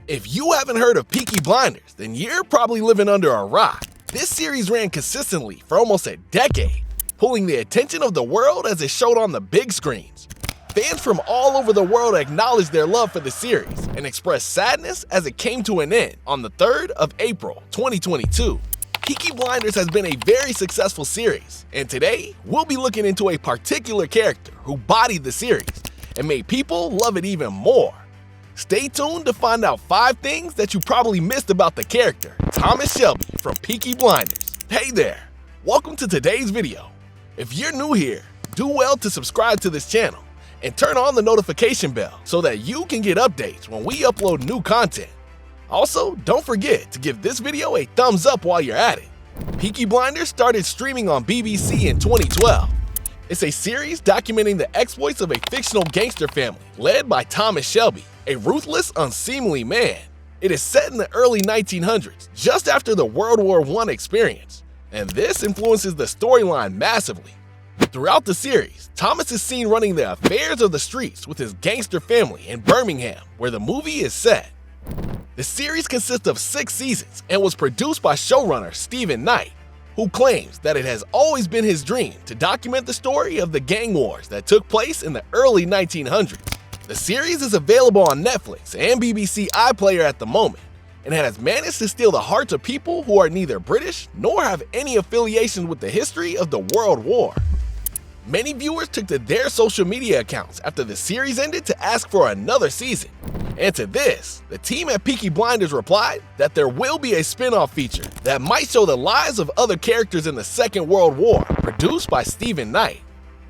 If you haven't heard of Peaky Blinders, then you're probably living under a rock. This series ran consistently for almost a decade, pulling the attention of the world as it showed on the big screens. Fans from all over the world acknowledged their love for the series and expressed sadness as it came to an end on the 3rd of April, 2022. Peaky Blinders has been a very successful series, and today we'll be looking into a particular character who bodied the series and made people love it even more. Stay tuned to find out 5 things that you probably missed about the character, Thomas Shelby from Peaky Blinders. Hey there, welcome to today's video. If you're new here, do well to subscribe to this channel and turn on the notification bell so that you can get updates when we upload new content. Also, don't forget to give this video a thumbs up while you're at it. Peaky Blinders started streaming on BBC in 2012. It's a series documenting the exploits of a fictional gangster family led by Thomas Shelby, a ruthless, unseemly man. It is set in the early 1900s, just after the World War I experience, and this influences the storyline massively. Throughout the series, Thomas is seen running the affairs of the streets with his gangster family in Birmingham, where the movie is set. The series consists of 6 seasons and was produced by showrunner Stephen Knight, who claims that it has always been his dream to document the story of the gang wars that took place in the early 1900s. The series is available on Netflix and BBC iPlayer at the moment, and has managed to steal the hearts of people who are neither British nor have any affiliation with the history of the World War. Many viewers took to their social media accounts after the series ended to ask for another season. And to this, the team at Peaky Blinders replied that there will be a spin-off feature that might show the lives of other characters in the Second World War, produced by Stephen Knight.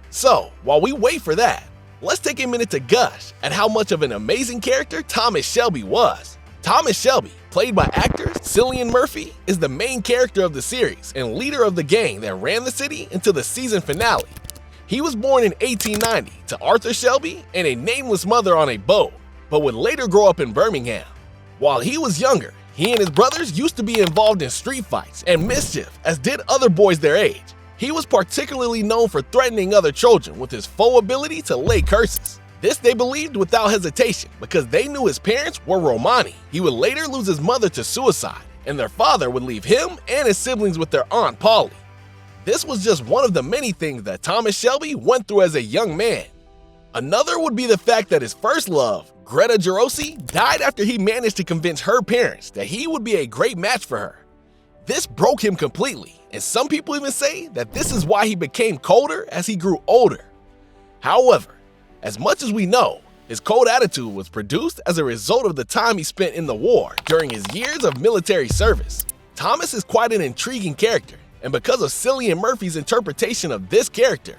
So, while we wait for that, let's take a minute to gush at how much of an amazing character Thomas Shelby was. Thomas Shelby, played by actor Cillian Murphy, is the main character of the series and leader of the gang that ran the city until the season finale. He was born in 1890 to Arthur Shelby and a nameless mother on a boat, but would later grow up in Birmingham. While he was younger, he and his brothers used to be involved in street fights and mischief, as did other boys their age. He was particularly known for threatening other children with his faux ability to lay curses. This they believed without hesitation because they knew his parents were Romani. He would later lose his mother to suicide, and their father would leave him and his siblings with their aunt Polly. This was just one of the many things that Thomas Shelby went through as a young man. Another would be the fact that his first love, Greta Gerossi, died after he managed to convince her parents that he would be a great match for her. This broke him completely, and some people even say that this is why he became colder as he grew older. However, as much as we know, his cold attitude was produced as a result of the time he spent in the war during his years of military service. Thomas is quite an intriguing character, and because of Cillian Murphy's interpretation of this character,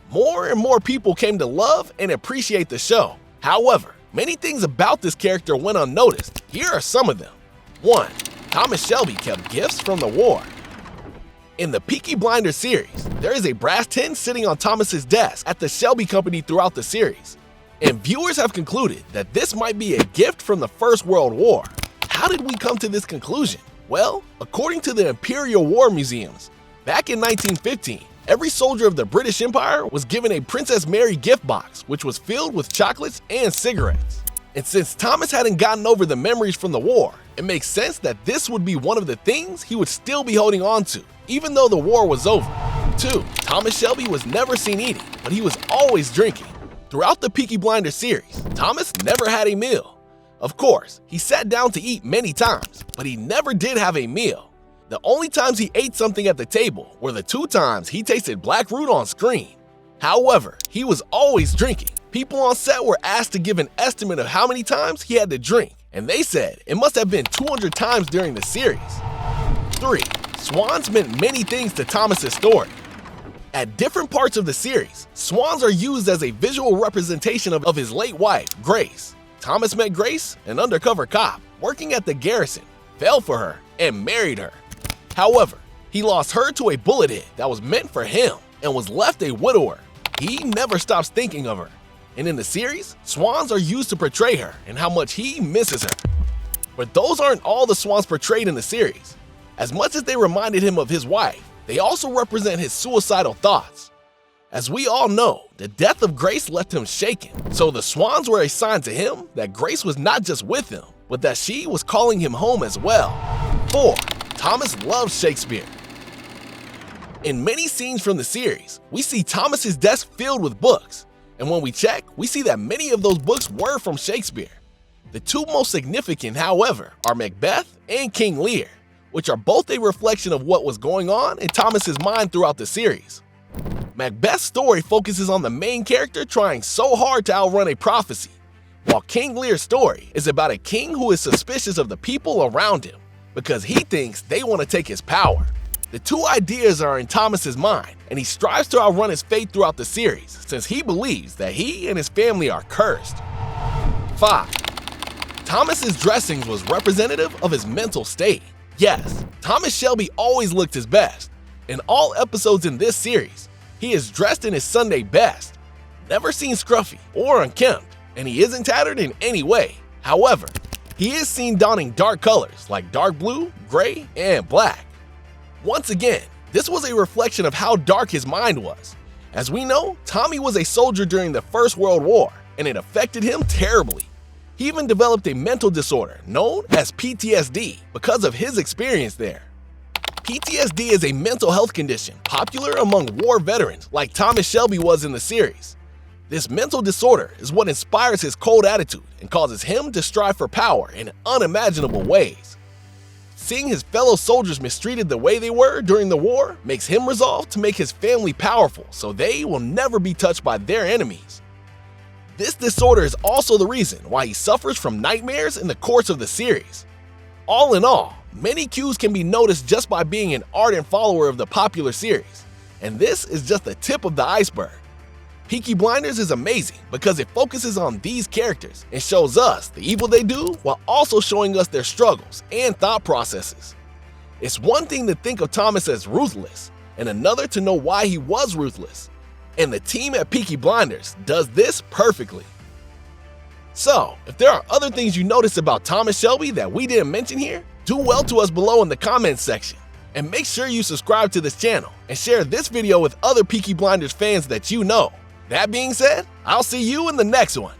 more and more people came to love and appreciate the show. However, many things about this character went unnoticed. Here are some of them. 1. Thomas Shelby kept gifts from the war. In the Peaky Blinders series, there is a brass tin sitting on Thomas's desk at the Shelby Company throughout the series, and viewers have concluded that this might be a gift from the First World War. How did we come to this conclusion? Well, according to the Imperial War Museums, back in 1915, every soldier of the British Empire was given a Princess Mary gift box, which was filled with chocolates and cigarettes. And since Thomas hadn't gotten over the memories from the war, it makes sense that this would be one of the things he would still be holding on to, even though the war was over. 2. Thomas Shelby was never seen eating, but he was always drinking. Throughout the Peaky Blinders series, Thomas never had a meal. Of course, he sat down to eat many times, but he never did have a meal. The only times he ate something at the table were the 2 times he tasted black root on screen. However, he was always drinking. People on set were asked to give an estimate of how many times he had to drink, and they said it must have been 200 times during the series. 3. Swans meant many things to Thomas's story. At different parts of the series, swans are used as a visual representation of his late wife, Grace. Thomas met Grace, an undercover cop, working at the garrison, fell for her, and married her. However, he lost her to a bullet hit that was meant for him and was left a widower. He never stops thinking of her. And in the series, swans are used to portray her and how much he misses her. But those aren't all the swans portrayed in the series. As much as they reminded him of his wife, they also represent his suicidal thoughts. As we all know, the death of Grace left him shaken, so the swans were a sign to him that Grace was not just with him, but that she was calling him home as well. 4. Thomas loves Shakespeare. In many scenes from the series, we see Thomas's desk filled with books, and when we check, we see that many of those books were from Shakespeare. The two most significant, however, are Macbeth and King Lear, which are both a reflection of what was going on in Thomas's mind throughout the series. Macbeth's story focuses on the main character trying so hard to outrun a prophecy, while King Lear's story is about a king who is suspicious of the people around him because he thinks they want to take his power. The two ideas are in Thomas's mind, and he strives to outrun his fate throughout the series since he believes that he and his family are cursed. 5. Thomas's dressings was representative of his mental state. Yes, Thomas Shelby always looked his best. In all episodes in this series, he is dressed in his Sunday best, never seen scruffy or unkempt, and he isn't tattered in any way. However, he is seen donning dark colors like dark blue, gray, and black. Once again, this was a reflection of how dark his mind was. As we know, Tommy was a soldier during the First World War, and it affected him terribly. He even developed a mental disorder known as PTSD because of his experience there. PTSD is a mental health condition popular among war veterans like Thomas Shelby was in the series. This mental disorder is what inspires his cold attitude and causes him to strive for power in unimaginable ways. Seeing his fellow soldiers mistreated the way they were during the war makes him resolve to make his family powerful so they will never be touched by their enemies. This disorder is also the reason why he suffers from nightmares in the course of the series. All in all, many cues can be noticed just by being an ardent follower of the popular series, and this is just the tip of the iceberg. Peaky Blinders is amazing because it focuses on these characters and shows us the evil they do while also showing us their struggles and thought processes. It's one thing to think of Thomas as ruthless, and another to know why he was ruthless. And the team at Peaky Blinders does this perfectly. So, if there are other things you noticed about Thomas Shelby that we didn't mention here, do well to us below in the comments section. And make sure you subscribe to this channel and share this video with other Peaky Blinders fans that you know. That being said, I'll see you in the next one.